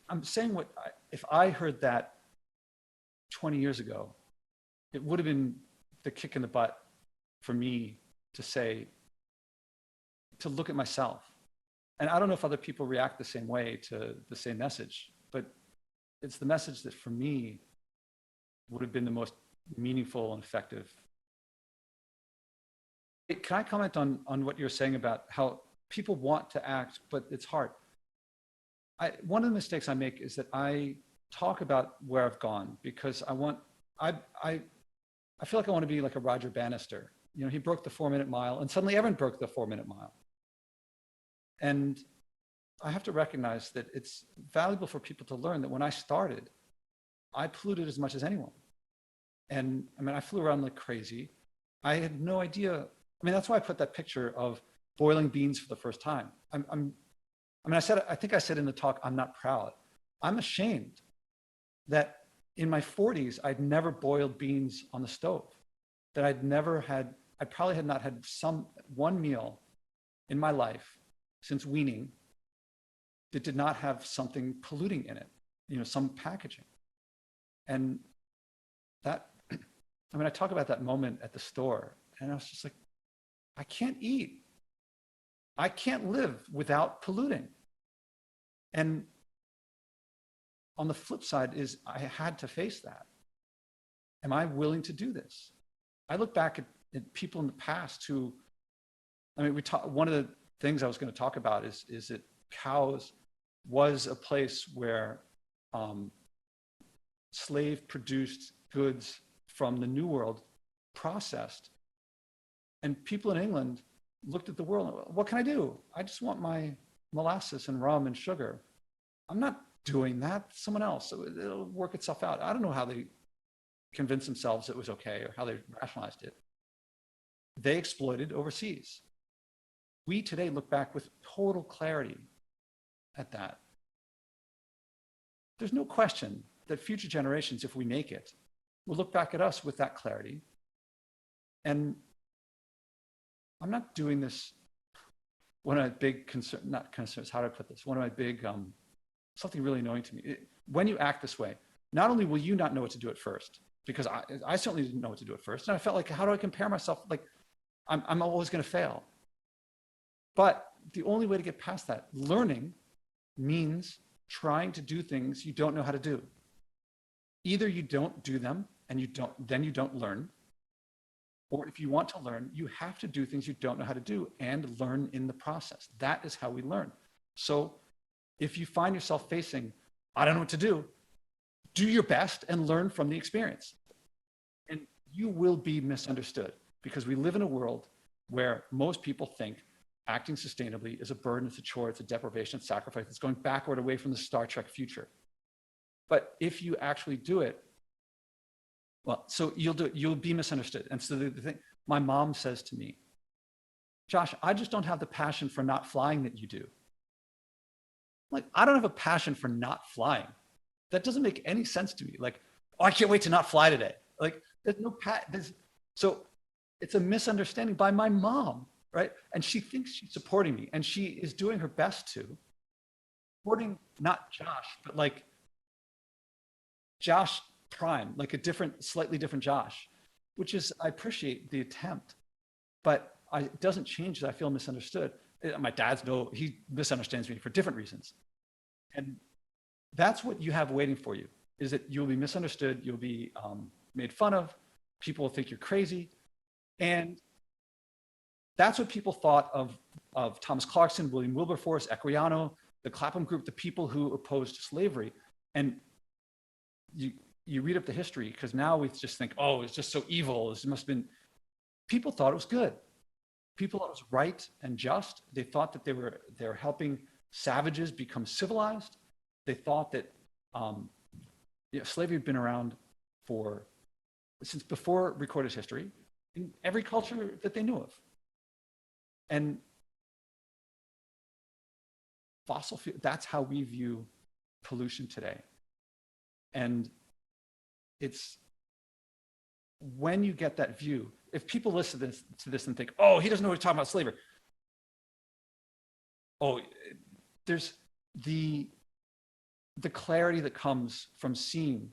I'm saying if I heard that 20 years ago, it would have been the kick in the butt for me to say, to look at myself. And I don't know if other people react the same way to the same message, but it's the message that for me would have been the most meaningful and effective. Can I comment on what you're saying about how people want to act, but it's hard? One of the mistakes I make is that I talk about where I've gone because I feel like I want to be like a Roger Bannister. You know, he broke the 4-minute mile and suddenly everyone broke the 4-minute mile. And I have to recognize that it's valuable for people to learn that when I started, I polluted as much as anyone. And I mean, I flew around like crazy. I had no idea. I mean, that's why I put that picture of boiling beans for the first time. I think I said in the talk, I'm not proud. I'm ashamed that in my 40s, I'd never boiled beans on the stove, that I probably had not had one meal in my life since weaning that did not have something polluting in it, you know, some packaging. And that, I mean, I talk about that moment at the store and I was just like, I can't eat. I can't live without polluting. And on the flip side is I had to face that. Am I willing to do this? I look back at people in the past who, I mean, one of the things I was going to talk about is that Cowes was a place where slave produced goods from the New World processed. And people in England looked at the world and, what can I do? I just want my molasses and rum and sugar. I'm not doing that. Someone else. It'll work itself out. I don't know how they convinced themselves it was okay or how they rationalized it. They exploited overseas. We today look back with total clarity at that. There's no question that future generations, if we make it, will look back at us with that clarity. And I'm not doing this. One of my big concerns, not concerns, how do I put this? One of my big, something really annoying to me. When you act this way, not only will you not know what to do at first, because I certainly didn't know what to do at first. And I felt like, how do I compare myself? Like, I'm always going to fail. But the only way to get past that, learning means trying to do things you don't know how to do. Either you don't do them and then you don't learn. Or if you want to learn, you have to do things you don't know how to do and learn in the process. That is how we learn. So if you find yourself facing, I don't know what to do your best and learn from the experience. And you will be misunderstood because we live in a world where most people think acting sustainably is a burden, it's a chore, it's a deprivation, it's sacrifice, it's going backward away from the Star Trek future. But if you actually do it, well, so you'll be misunderstood. And so the thing, my mom says to me, Josh, I just don't have the passion for not flying that you do. Like, I don't have a passion for not flying. That doesn't make any sense to me. Like, oh, I can't wait to not fly today. Like, there's no so it's a misunderstanding by my mom, right? And she thinks she's supporting me and she is doing her best to supporting not Josh, but like Josh Prime, like a slightly different Josh, which is, I appreciate the attempt, but it doesn't change that I feel misunderstood. My he misunderstands me for different reasons. And that's what you have waiting for you, is that you'll be misunderstood, you'll be made fun of, people will think you're crazy. And that's what people thought of Thomas Clarkson, William Wilberforce, Equiano, the Clapham group, the people who opposed slavery. And you read up the history, because now we just think, oh, it's just so evil. This must have been, people thought it was good. People thought it was right and just. They thought that they were helping savages become civilized. They thought that slavery had been around since before recorded history in every culture that they knew of. And fossil fuel, that's how we view pollution today. And it's when you get that view, if people listen to this and think, oh, he doesn't know what he's talking about slavery. Oh, there's the clarity that comes from seeing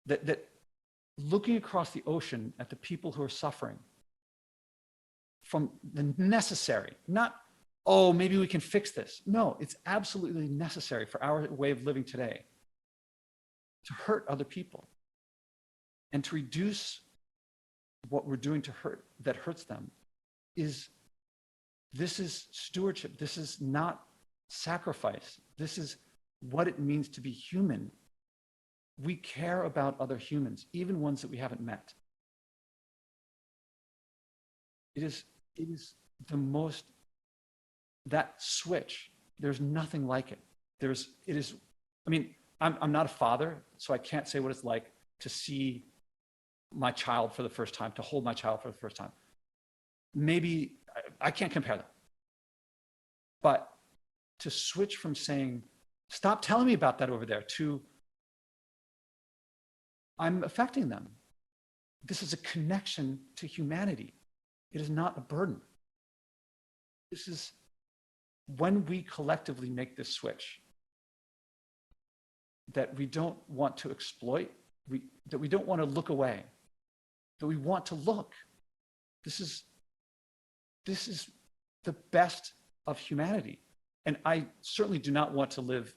that looking across the ocean at the people who are suffering, from the necessary, not, oh, maybe we can fix this. No, it's absolutely necessary for our way of living today to hurt other people and to reduce what we're doing to hurt that hurts them. This is stewardship. This is not sacrifice. This is what it means to be human. We care about other humans, even ones that we haven't met. It is the most, that switch, there's nothing like it. I mean, I'm not a father, so I can't say what it's like to see my child for the first time, to hold my child for the first time. Maybe I can't compare them. But to switch from saying, stop telling me about that over there, to I'm affecting them. This is a connection to humanity. It is not a burden. This is when we collectively make this switch, that we don't want to exploit, that we don't want to look away, that we want to look. This is the best of humanity. And I certainly do not want to live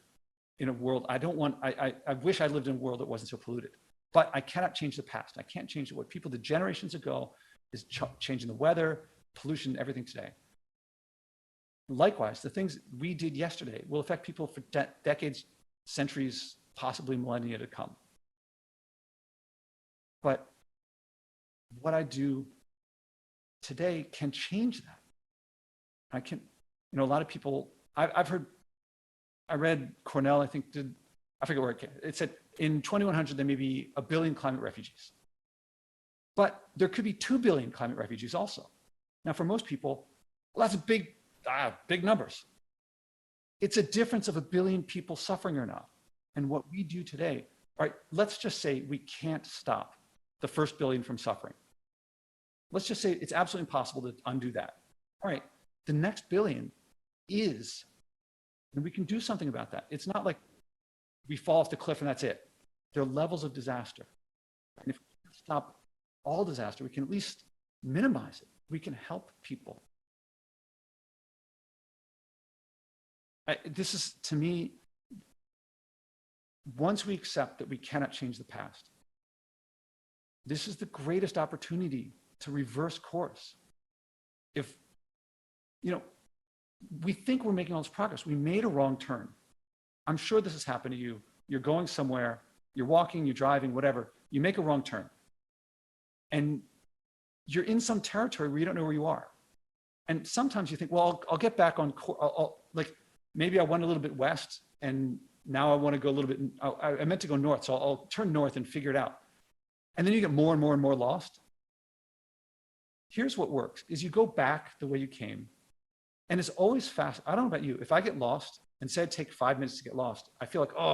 in a world, I wish I lived in a world that wasn't so polluted. But I cannot change the past. I can't change what people did generations ago is changing the weather, pollution, everything today. Likewise, the things we did yesterday will affect people for decades, centuries, possibly millennia to come. But what I do today can change that. A lot of people, I read Cornell, I think I forget where it said in 2100, there may be 1 billion climate refugees. But there could be 2 billion climate refugees also. Now, for most people, well, that's big numbers. It's a difference of 1 billion people suffering or not. And what we do today, all right, let's just say we can't stop the first billion from suffering. Let's just say it's absolutely impossible to undo that. All right, the next billion is, and we can do something about that. It's not like we fall off the cliff and that's it. There are levels of disaster. And if we can stop all disaster, we can at least minimize it. We can help people. This is, to me, once we accept that we cannot change the past, this is the greatest opportunity to reverse course. If, we think we're making all this progress. We made a wrong turn. I'm sure this has happened to you. You're going somewhere, you're walking, you're driving, whatever. You make a wrong turn. And you're in some territory where you don't know where you are. And sometimes you think, well, I'll get back on course. Maybe I went a little bit west and now I want to go a little bit, I meant to go north, so I'll turn north and figure it out. And then you get more and more and more lost. Here's what works, is you go back the way you came. And it's always fast. I don't know about you. If I get lost and say it'd take 5 minutes to get lost, I feel like, oh,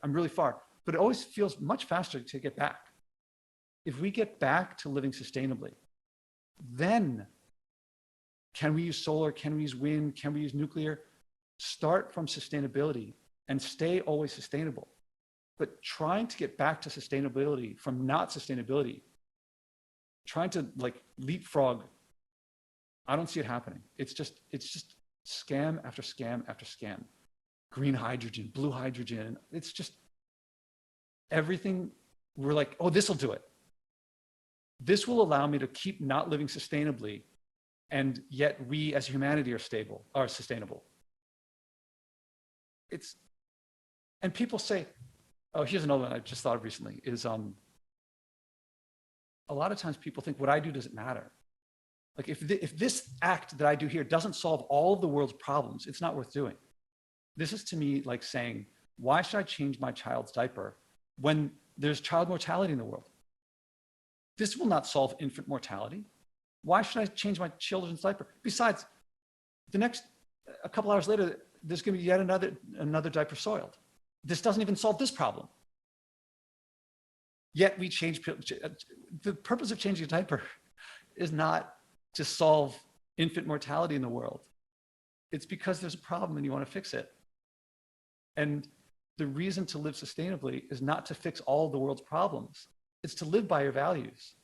I'm really far. But it always feels much faster to get back. If we get back to living sustainably, then can we use solar? Can we use wind? Can we use nuclear? Start from sustainability and stay always sustainable. But trying to get back to sustainability from not sustainability, trying to leapfrog, I don't see it happening. It's just scam after scam after scam. Green hydrogen, blue hydrogen. It's just everything. We're like, oh, this will do it. This will allow me to keep not living sustainably, and yet we as humanity are sustainable. And people say, oh, here's another one I just thought of recently, is a lot of times people think what I do doesn't matter. Like if this act that I do here doesn't solve all of the world's problems, it's not worth doing. This is to me like saying, why should I change my child's diaper when there's child mortality in the world? This will not solve infant mortality. Why should I change my children's diaper? Besides, a couple hours later, there's going to be yet another diaper soiled. This doesn't even solve this problem. Yet we change. The purpose of changing a diaper is not to solve infant mortality in the world. It's because there's a problem and you want to fix it. And the reason to live sustainably is not to fix all the world's problems. It's to live by your values.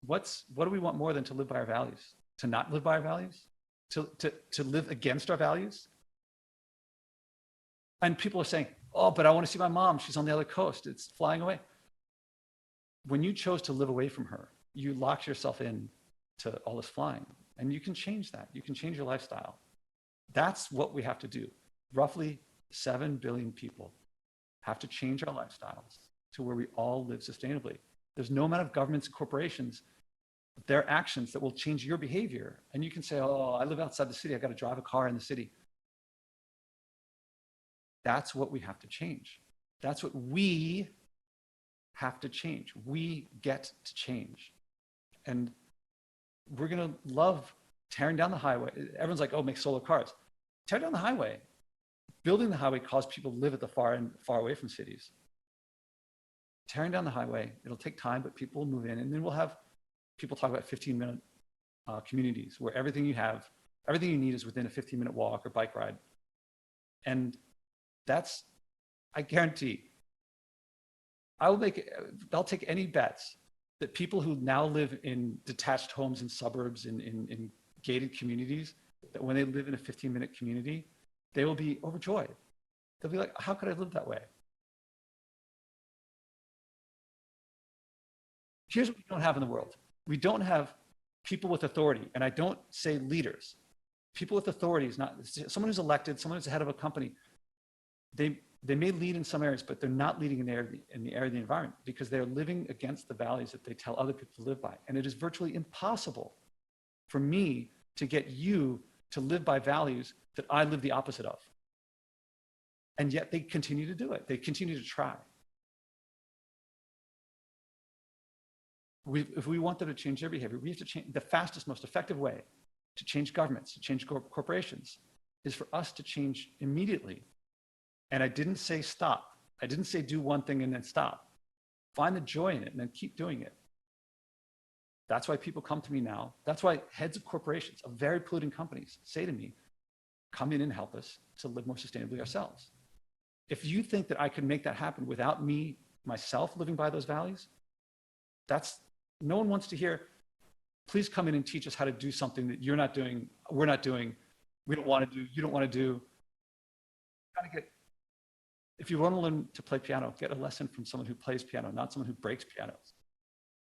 What do we want more than to live by our values? To not live by our values? To live against our values? And people are saying, oh, but I want to see my mom. She's on the other coast. It's flying away. When you chose to live away from her, you locked yourself in to all this flying. And you can change that. You can change your lifestyle. That's what we have to do. Roughly 7 billion people have to change our lifestyles to where we all live sustainably. There's no amount of governments and corporations, their actions that will change your behavior. And you can say, oh, I live outside the city. I got to drive a car in the city. That's what we have to change. That's what we have to change. We get to change. And we're going to love tearing down the highway. Everyone's like, oh, make solar cars. Tear down the highway. Building the highway caused people to live at the far end, far away from cities. Tearing down the highway, it'll take time, but people will move in. And then we'll have people talk about 15-minute communities where everything you need is within a 15-minute walk or bike ride. And that's, I guarantee, I'll take any bets that people who now live in detached homes in suburbs, in gated communities, that when they live in a 15-minute community, they will be overjoyed. They'll be like, how could I live that way? Here's what we don't have in the world. We don't have people with authority, and I don't say leaders. People with authority is not someone who's elected, someone who's the head of a company. They may lead in some areas, but they're not leading in the area of the environment because they're living against the values that they tell other people to live by. And it is virtually impossible for me to get you to live by values that I live the opposite of. And yet they continue to do it. They continue to try. If we want them to change their behavior, we have to change. The fastest, most effective way to change governments, to change corporations, is for us to change immediately. And I didn't say stop. I didn't say do one thing and then stop. Find the joy in it and then keep doing it. That's why people come to me now. That's why heads of corporations, of very polluting companies, say to me, come in and help us to live more sustainably ourselves. If you think that I could make that happen without me, myself, living by those values, no one wants to hear, please come in and teach us how to do something that you're not doing, we're not doing, we don't want to do, you don't want to do. If you want to learn to play piano, get a lesson from someone who plays piano, not someone who breaks pianos.